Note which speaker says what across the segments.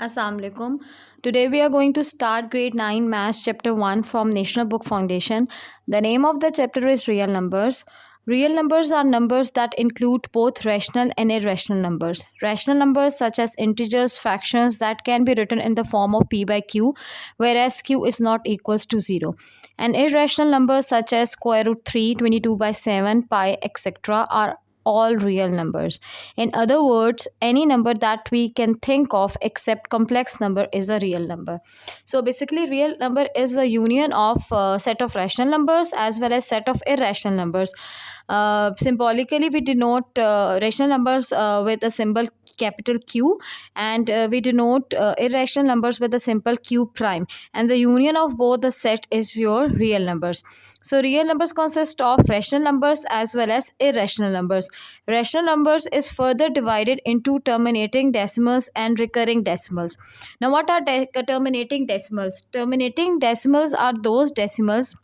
Speaker 1: Assalamu alaikum. Today we are going to start grade 9 maths chapter 1 from National Book Foundation. The name of the chapter is real numbers. Real numbers are numbers that include both rational and irrational numbers. Rational numbers such as integers, fractions that can be written in the form of p by q, whereas q is not equals to 0. And irrational numbers such as square root 3, 22 by 7, pi, etc. are all real numbers. In other words, any number that we can think of except complex number is a real number. So basically, real number is the union of set of rational numbers as well as set of irrational numbers. Symbolically, we denote rational numbers with a symbol capital Q, and we denote irrational numbers with a simple Q prime. And the union of both the set is your real numbers. So real numbers consist of rational numbers as well as irrational numbers. Rational numbers is further divided into terminating decimals and recurring decimals. Now, what are terminating decimals? Terminating decimals are those decimals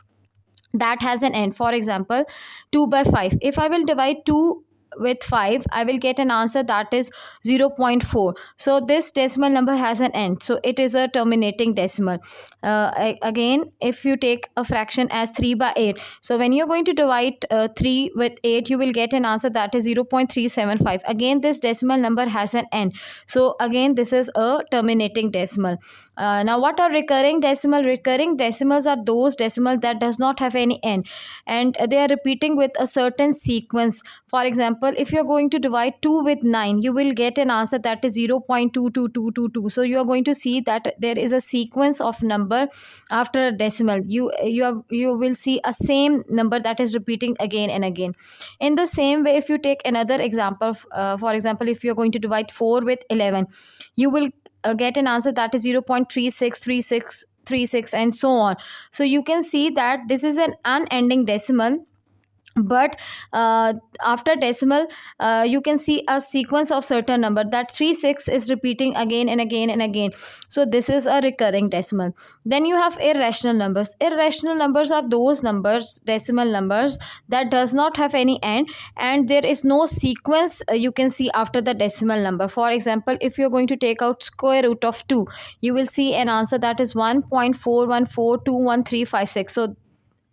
Speaker 1: that has an end. For example, 2 by 5. If I will divide 2 with 5, I will get an answer that is 0.4. So this decimal number has an end, so it is a terminating decimal. Again, if you take a fraction as 3 by 8, so when you're going to divide 3 with 8, you will get an answer that is 0.375. Again, this decimal number has an end, so again this is a terminating decimal. Now, what are recurring decimal? Recurring decimals are those decimal that does not have any end, and they are repeating with a certain sequence. For example, if you're going to divide 2 with 9, you will get an answer that is 0.22222. So you are going to see that there is a sequence of number after a decimal. You will see a same number that is repeating again and again. In the same way, if you take another example, for example, if you're going to divide 4 with 11, you will get an answer that is 0.363636, and so on. So you can see that this is an unending decimal, but after decimal, you can see a sequence of certain number. That 36 is repeating again and again and again, so this is a recurring decimal. Then you have irrational numbers. Irrational numbers are those numbers, decimal numbers, that does not have any end, and there is no sequence you can see after the decimal number. For example, if you're going to take out square root of 2, you will see an answer that is 1.41421356. So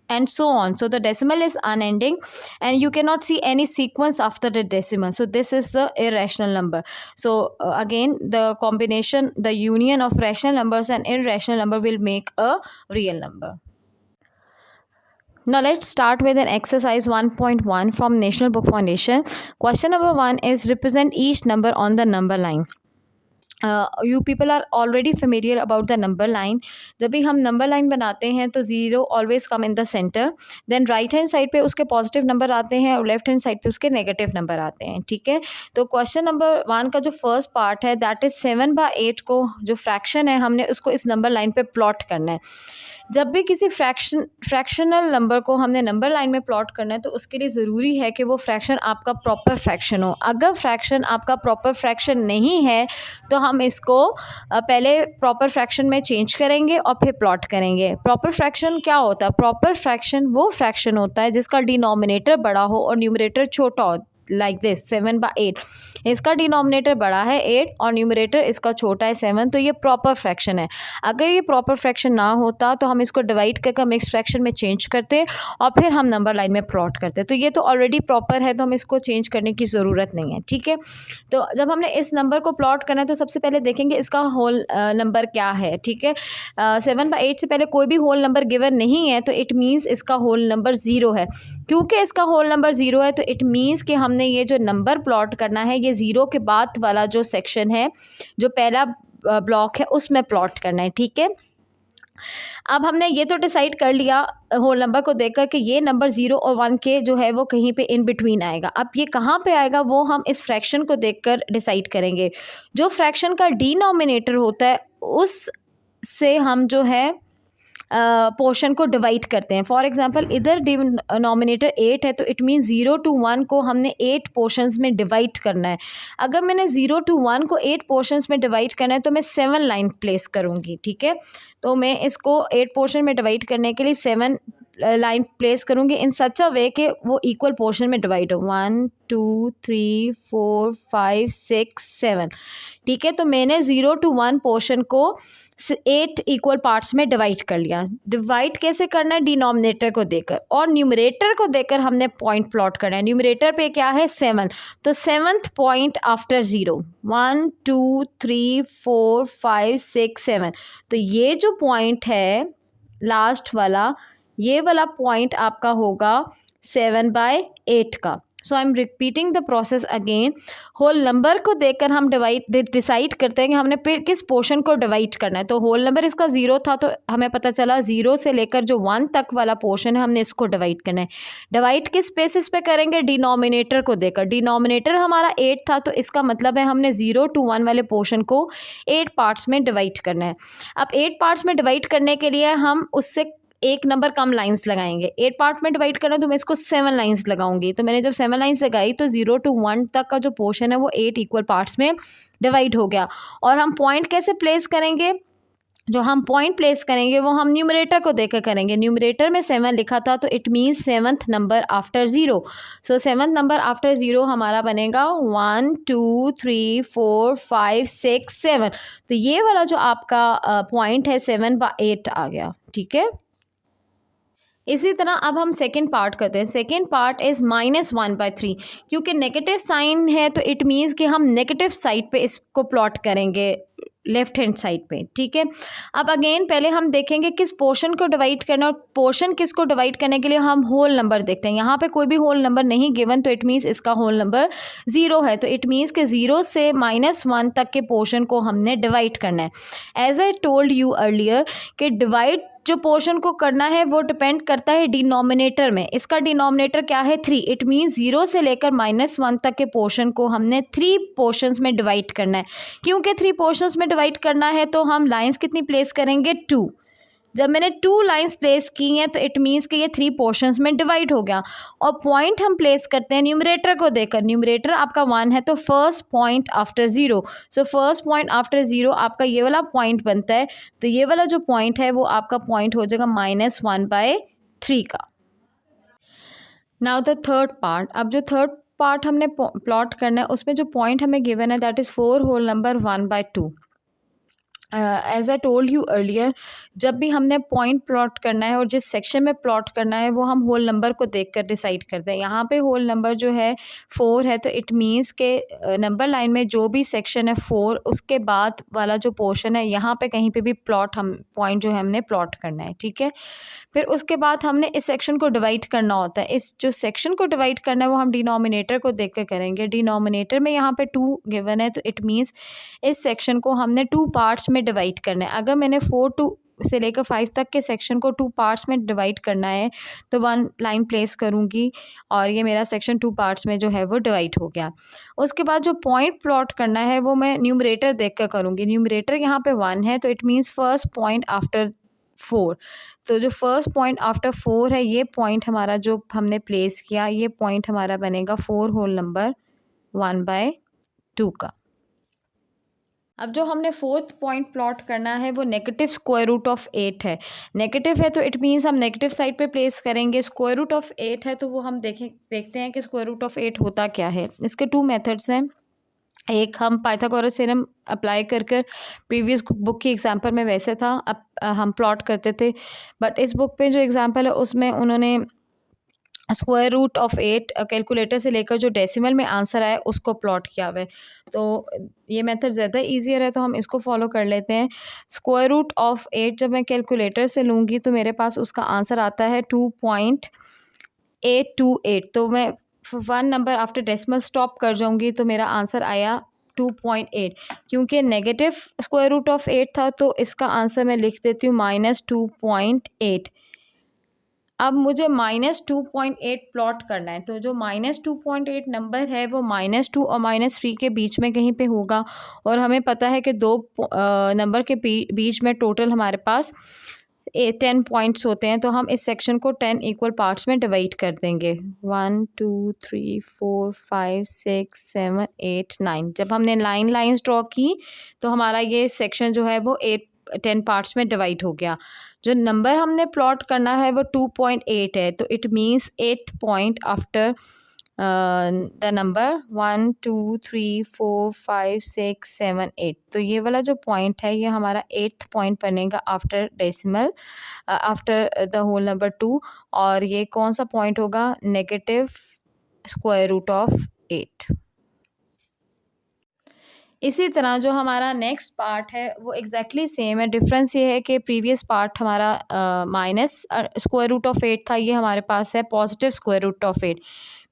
Speaker 1: and so on. So the decimal is unending, and you cannot see any sequence after the decimal. So this is the irrational number. So again, the combination, the union of rational numbers and irrational number will make a real number. Now let's start with an exercise 1.1 from National Book Foundation. Question number 1 is represent each number on the number line. You people are already familiar about the number line. जब भी हम number line बनाते हैं तो zero always come in the centre, then right hand side पे उसके positive number आते हैं और लेफ्ट हैंड साइड पे उसके नेगेटिव नंबर आते हैं. ठीक है, तो क्वेश्चन नंबर 1 का जो फर्स्ट पार्ट है दैट इज़ 7/8 को जो फ्रैक्शन है हमने उसको इस नंबर लाइन पे प्लॉट करना है. जब भी किसी फ्रैक्शनल नंबर को हमने नंबर लाइन में प्लॉट करना है तो उसके लिए ज़रूरी है कि वो फ्रैक्शन आपका प्रॉपर फ्रैक्शन हो. अगर फ्रैक्शन आपका प्रॉपर फ्रैक्शन नहीं है तो हम इसको पहले प्रॉपर फ्रैक्शन में चेंज करेंगे और फिर प्लॉट करेंगे. प्रॉपर फ्रैक्शन क्या होता है? प्रॉपर फ्रैक्शन वो फ्रैक्शन होता है जिसका डिनोमिनेटर बड़ा हो और न्यूमरेटर छोटा हो. लाइक दिस 7/8, इसका डिनोमिनेटर बड़ा है 8 और न्यूमरेटर इसका छोटा है 7, तो ये प्रॉपर फ्रैक्शन है. अगर ये प्रॉपर फ्रैक्शन ना होता तो हम इसको डिवाइड करके मिक्स फ्रैक्शन में चेंज करते और फिर हम नंबर लाइन में प्लॉट करते. तो ये तो ऑलरेडी प्रॉपर है, तो हम इसको चेंज करने की ज़रूरत नहीं है. ठीक है, तो जब हमने इस नंबर को प्लॉट करना है तो सबसे पहले देखेंगे इसका होल नंबर क्या है. ठीक है, 7/8 से पहले कोई भी होल नंबर गिवन नहीं है तो इट मीन्स इसका होल नंबर 0 है. क्योंकि इसका होल नंबर 0 है तो इट मीन्स कि हमने ये जो नंबर प्लॉट करना है ये 0 के बाद वाला जो सेक्शन है, जो पहला ब्लॉक है, उसमें प्लॉट करना है. ठीक है, अब हमने ये तो डिसाइड कर लिया होल नंबर को देखकर कि ये नंबर 0 और 1 के जो है वो कहीं पे इन बिटवीन आएगा. अब ये कहाँ पे आएगा वो हम इस फ्रैक्शन को देखकर डिसाइड करेंगे. जो फ्रैक्शन का डिनोमिनेटर होता है उस से हम जो है पोर्शन को डिवाइड करते हैं. फॉर एग्जांपल इधर डिनोमिनेटर 8 है तो इट मीन 0 to 1 को हमने 8 पोर्शंस में डिवाइड करना है. अगर मैंने 0 to 1 को 8 पोर्शंस में डिवाइड करना है तो मैं 7 लाइन प्लेस करूँगी. ठीक है, तो मैं इसको 8 पोर्शन में डिवाइड करने के लिए 7 लाइन प्लेस करूँगी इन सच अ वे कि वो इक्वल पोर्शन में डिवाइड हो, 1 2 3 4 5 6 7। ठीक है, तो मैंने 0 to 1 पोर्शन को 8 इक्वल पार्ट्स में डिवाइड कर लिया। डिवाइड कैसे करना है? डिनोमिनेटर को देकर, और न्यूमरेटर को देकर हमने पॉइंट प्लॉट करना है। न्यूमरेटर पे क्या है? 7, तो 7th पॉइंट आफ्टर 0, 1 2 3 4 5 6 7। तो ये जो पॉइंट है लास्ट वाला, ये वाला पॉइंट आपका होगा 7/8 का। So I am repeating the process again. Whole number को देकर हम डिसाइड करते हैं कि हमने किस पोर्शन को डिवाइड करना है। तो होल नंबर इसका 0 था, तो हमें पता चला 0 से लेकर जो 1 तक वाला पोर्शन है हमने इसको डिवाइड करना है। डिवाइड किस बेसिस पे करेंगे? डिनोमिनेटर को देकर। डिनोमिनेटर हमारा 8 था, तो इसका मतलब है हमने 0 to 1 वाले पोर्शन को 8 पार्ट्स में डिवाइड करना है। अब 8 पार्ट्स में डिवाइड करने के लिए हम उससे एक नंबर कम लाइंस लगाएंगे। 8 पार्ट में डिवाइड करना, तो मैं इसको 7 लाइंस लगाऊंगी। तो मैंने जब 7 लाइंस लगाई तो 0 to 1 तक का जो पोर्शन है वो 8 इक्वल पार्ट्स में डिवाइड हो गया। और हम पॉइंट कैसे प्लेस करेंगे? जो हम पॉइंट प्लेस करेंगे वो हम न्यूमरेटर को देकर करेंगे। न्यूमरेटर में 7 लिखा था, तो it means 7th number after 0। So 7th number after 0 हमारा बनेगा 1 2 3 4 5 6 7। तो ये वाला जो आपका पॉइंट है 7/8 आ गया। ठीक है, इसी तरह अब हम सेकेंड पार्ट करते हैं। Second part is -1/3। क्योंकि नेगेटिव साइन है तो इट मीन्स कि हम नेगेटिव साइड पे इसको प्लॉट करेंगे, लेफ्ट हैंड साइड पे। ठीक है, अब अगेन पहले हम देखेंगे किस पोर्शन को डिवाइड करना, और पोर्शन किसको डिवाइड करने के लिए हम होल नंबर देखते हैं। यहाँ पे कोई भी होल नंबर नहीं गिवन, तो इट मीन्स इसका होल नंबर 0 है। तो इट मीन्स कि 0 से -1 तक के पोर्शन को हमने डिवाइड करना है। As I told you earlier कि डिवाइड जो पोर्शन को करना है वो डिपेंड करता है डिनोमिनेटर में। इसका डिनोमिनेटर क्या है? 3। इट मीन्स 0 से लेकर -1 तक के पोर्शन को हमने 3 पोर्शंस में डिवाइड करना है। क्योंकि 3 पोर्शंस में डिवाइड करना है तो हम लाइंस कितनी प्लेस करेंगे? 2। जब मैंने 2 लाइंस प्लेस की हैं तो इट मीन्स कि ये 3 पोर्शंस में डिवाइड हो गया। और पॉइंट हम प्लेस करते हैं न्यूमरेटर को देकर। न्यूमरेटर आपका 1 है, तो first point after 0। So first point after 0 आपका ये वाला पॉइंट बनता है। तो ये वाला जो पॉइंट है वो आपका पॉइंट हो जाएगा -1/3 का। Now the third part. अब जो थर्ड पार्ट हमने प्लॉट करना है उसमें जो पॉइंट हमें गिवन है that is 4 whole number 1/2। As I told you earlier, जब भी हमने पॉइंट प्लॉट करना है और जिस सेक्शन में प्लॉट करना है वो हम होल नंबर को देखकर डिसाइड करते हैं। यहाँ पे होल नंबर जो है 4 है, तो इट मीन्स के नंबर लाइन में जो भी सेक्शन है 4 उसके बाद वाला जो पोर्शन है यहाँ पे कहीं पे भी प्लॉट हम पॉइंट जो है हमने प्लॉट करना है। ठीक है, फिर उसके बाद हमने इस सेक्शन को डिवाइड करना होता है। इस जो सेक्शन को डिवाइड करना है वो हम डिनोमिनेटर को देख कर करेंगे। डिनोमिनेटर में यहाँ पे 2 गिवन है, तो इट मीन्स इस सेक्शन को हमने 2 पार्ट्स में डिवाइड करना है। अगर मैंने 4 से लेकर 5 तक के सेक्शन को 2 पार्ट्स में डिवाइड करना है तो 1 लाइन प्लेस करूँगी और ये मेरा सेक्शन 2 पार्ट्स में जो है वो डिवाइड हो गया। उसके बाद जो पॉइंट प्लॉट करना है वो मैं न्यूमरेटर देख कर करूँगी। न्यूमरेटर यहाँ पे 1 है, तो it means first point after 4। तो जो फर्स्ट पॉइंट आफ्टर 4 है, ये पॉइंट हमारा जो हमने प्लेस किया, ये पॉइंट हमारा बनेगा 4 होल नंबर 1/2 का। अब जो हमने फोर्थ पॉइंट प्लॉट करना है वो नेगेटिव स्क्वायर रूट ऑफ 8 है। नेगेटिव है तो इट मीन्स हम नेगेटिव साइड पे प्लेस करेंगे। स्क्वायर रूट ऑफ 8 है तो वो हम देखते हैं कि स्क्वायर रूट ऑफ 8 होता क्या है। इसके 2 मेथड्स हैं। एक हम पाइथागोरस थ्योरम अप्लाई कर प्रीवियस बुक की एग्जांपल में वैसे था, अब हम प्लॉट करते थे, बट इस बुक पे जो एग्जांपल है उसमें उन्होंने स्क्वायर रूट ऑफ 8 कैलकुलेटर से लेकर जो डेसिमल में आंसर आए उसको प्लॉट किया हुआ है। तो ये मेथड ज़्यादा ईजियर है तो हम इसको फॉलो कर लेते हैं। स्क्वायर रूट ऑफ 8 जब मैं कैलकुलेटर से लूँगी तो मेरे पास उसका आंसर आता है 2.828। तो मैं 1 नंबर आफ्टर डेसिमल स्टॉप कर जाऊँगी तो मेरा आंसर आया 2.8। क्योंकि नेगेटिव स्क्वायर रूट ऑफ 8 था तो इसका आंसर मैं लिख देती हूँ -2.8। अब मुझे -2.8 प्लॉट करना है, तो जो -2.8 नंबर है वो -2 और -3 के बीच में कहीं पे होगा। और हमें पता है कि 2 नंबर के बीच में टोटल हमारे पास 10 पॉइंट्स होते हैं। तो हम इस सेक्शन को 10 इक्वल पार्ट्स में डिवाइड कर देंगे। 1 2 3 4 5 6 7 8 9। जब हमने लाइंस ड्रॉ की तो हमारा ये सेक्शन जो है वो 8 10 पार्ट्स में डिवाइड हो गया। जो नंबर हमने प्लॉट करना है वो 2.8 है, तो it means 8th point after the number 1 2 3 4 5 6 7 8। तो ये वाला जो पॉइंट है ये हमारा 8th पॉइंट बनेगा after decimal, after the whole number 2। और ये कौन सा पॉइंट होगा? Negative square root of 8। इसी तरह जो हमारा नेक्स्ट पार्ट है वो एग्जैक्टली सेम है। डिफरेंस ये है कि प्रीवियस पार्ट हमारा माइनस स्क्वायर रूट ऑफ 8 था, ये हमारे पास है positive square root of 8।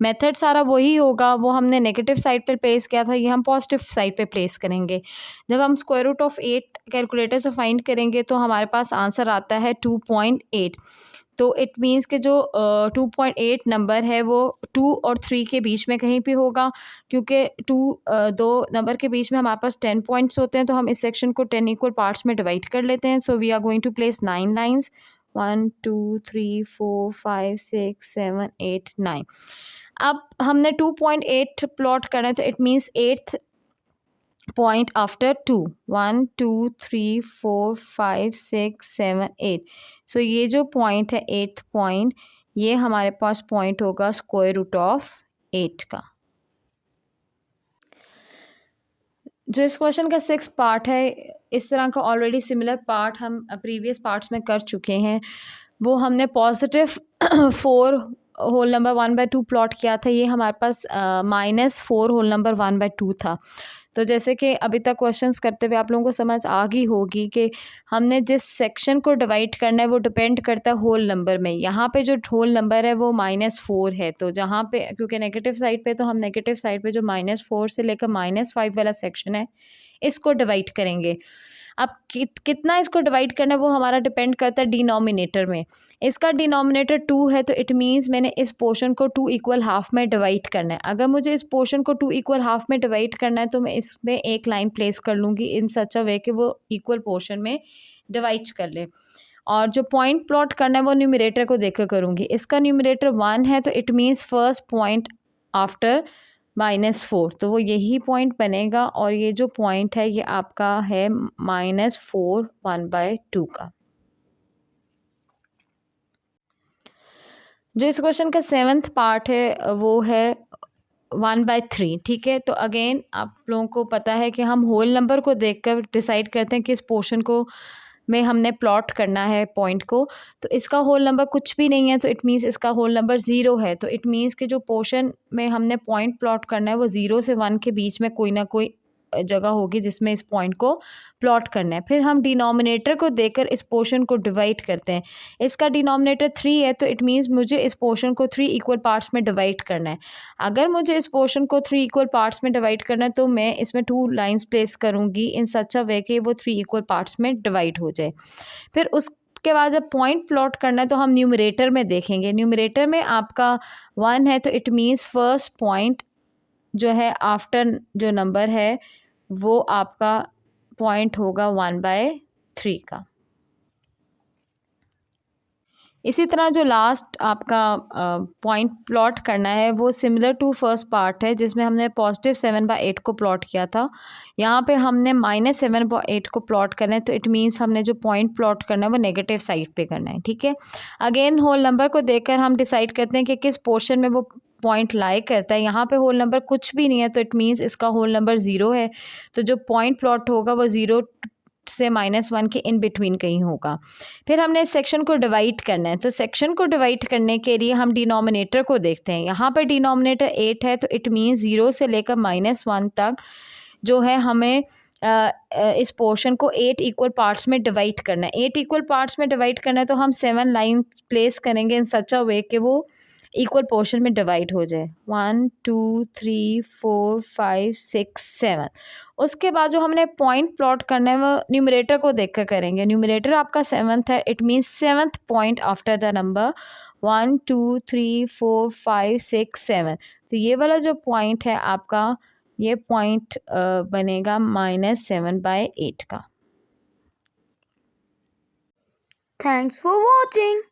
Speaker 1: Method सारा वही होगा, वो हमने नेगेटिव साइड पे प्लेस किया था, ये हम पॉजिटिव साइड पे प्लेस करेंगे। जब हम स्क्वायर रूट ऑफ 8 कैलकुलेटर से फाइंड करेंगे तो हमारे पास आंसर आता है 2.8। तो इट मीन्स कि जो 2.8 नंबर है वो 2 और 3 के बीच में कहीं पे होगा, क्योंकि दो नंबर के बीच में हमारे पास 10 पॉइंट्स होते हैं। तो हम इस सेक्शन को 10 इक्वल पार्ट्स में डिवाइड कर लेते हैं। So we are going to place 9 lines, 1 2 3 4 5 6 7 8 9। अब हमने 2.8 प्लॉट करना है, तो it means 8th point after 2, 1 2 3 4 5 6 7 8। सो ये जो पॉइंट है 8th पॉइंट, ये हमारे पास पॉइंट होगा स्क्वायर रूट ऑफ 8 का। जो इस क्वेश्चन का 6th पार्ट है, इस तरह का ऑलरेडी सिमिलर पार्ट हम प्रीवियस पार्ट्स में कर चुके हैं। वो हमने पॉजिटिव 4 होल नंबर 1/2 प्लॉट किया था, ये हमारे पास -4 होल नंबर 1/2 था। तो जैसे कि अभी तक क्वेश्चंस करते हुए आप लोगों को समझ आ गई होगी कि हमने जिस सेक्शन को डिवाइड करना है वो डिपेंड करता है होल नंबर में। यहाँ पे जो होल नंबर है वो -4 है, तो जहाँ पे क्योंकि नेगेटिव साइड पे, तो हम नेगेटिव साइड पे जो -4 से लेकर -5 वाला सेक्शन है इसको डिवाइड करेंगे। अब कितना इसको डिवाइड करना है वो हमारा डिपेंड करता है डिनोमिनेटर में। इसका डिनोमिनेटर 2 है, तो इट मीन्स मैंने इस पोर्शन को 2 इक्वल हाफ में डिवाइड करना है। अगर मुझे इस पोर्शन को 2 इक्वल हाफ में डिवाइड करना है तो मैं इसमें एक लाइन प्लेस कर लूँगी इन सच अ वे कि वो इक्वल पोर्शन में डिवाइड कर ले। और जो पॉइंट प्लॉट करना है वो न्यूमरेटर को देख कर करूँगी। इसका न्यूमरेटर 1 है, तो it means first point after -4, तो वो यही पॉइंट बनेगा। और ये जो पॉइंट है ये आपका है -4 1/2 का। जो इस क्वेश्चन का 7th पार्ट है वो है 1/3। ठीक है, तो अगेन आप लोगों को पता है कि हम होल नंबर को देखकर डिसाइड करते हैं कि इस पोर्शन को में हमने प्लॉट करना है पॉइंट को। तो इसका होल नंबर कुछ भी नहीं है, तो इट मीन्स इसका होल नंबर 0 है। तो इट मीन्स कि जो पोर्शन में हमने पॉइंट प्लॉट करना है वो 0 से 1 के बीच में कोई ना कोई जगह होगी जिसमें इस पॉइंट को प्लॉट करना है। फिर हम डिनोमिनेटर को देकर इस पोर्शन को डिवाइड करते हैं। इसका डिनोमिनेटर 3 है, तो इट मीन्स मुझे इस पोर्शन को 3 इक्वल पार्ट्स में डिवाइड करना है। अगर मुझे इस पोर्शन को 3 इक्वल पार्ट्स में डिवाइड करना है तो मैं इसमें 2 लाइन्स प्लेस करूँगी इन सच अ वे कि वो 3 इक्वल पार्ट्स में डिवाइड हो जाए। फिर उसके बाद जब पॉइंट प्लॉट करना है तो हम न्यूमरेटर में देखेंगे। न्यूमरेटर में आपका 1 है, तो इट मीन्स फर्स्ट पॉइंट जो है आफ्टर जो नंबर है वो आपका पॉइंट होगा 1/3 का। इसी तरह जो लास्ट आपका पॉइंट प्लॉट करना है वो सिमिलर टू फर्स्ट पार्ट है, जिसमें हमने पॉजिटिव 7/8 को प्लॉट किया था। यहाँ पे हमने -7/8 को प्लॉट करना है, तो इट मीन्स हमने जो पॉइंट प्लॉट करना है वो नेगेटिव साइड पे करना है। ठीक है, अगेन होल नंबर को देखकर हम डिसाइड करते हैं कि किस पोर्शन में वो पॉइंट लाई करता है। यहाँ पे होल नंबर कुछ भी नहीं है, तो इट मीन्स इसका होल नंबर 0 है। तो जो पॉइंट प्लॉट होगा वो 0 से -1 के इन बिटवीन कहीं होगा। फिर हमने इस सेक्शन को डिवाइड करना है, तो सेक्शन को डिवाइड करने के लिए हम डिनोमिनेटर को देखते हैं। यहाँ पर डिनोमिनेटर 8 है, तो इट मीन्स 0 से लेकर -1 तक जो है हमें इस पोर्शन को 8 इक्वल पार्ट्स में डिवाइड करना है। 8 इक्वल पार्ट्स में डिवाइड करना है, तो हम 7 लाइन प्लेस करेंगे इन सच अ वे कि वो इक्वल पोर्शन में डिवाइड हो जाए। 1 2 3 4 5 6 7। उसके बाद जो हमने पॉइंट प्लॉट करना है वो न्यूमरेटर को देख कर करेंगे। न्यूमरेटर आपका 7th है, it means 7th point after the number 1 2 3 4 5 6 7। तो ये वाला जो पॉइंट है आपका, ये पॉइंट बनेगा -7/8 का।
Speaker 2: Thanks for watching.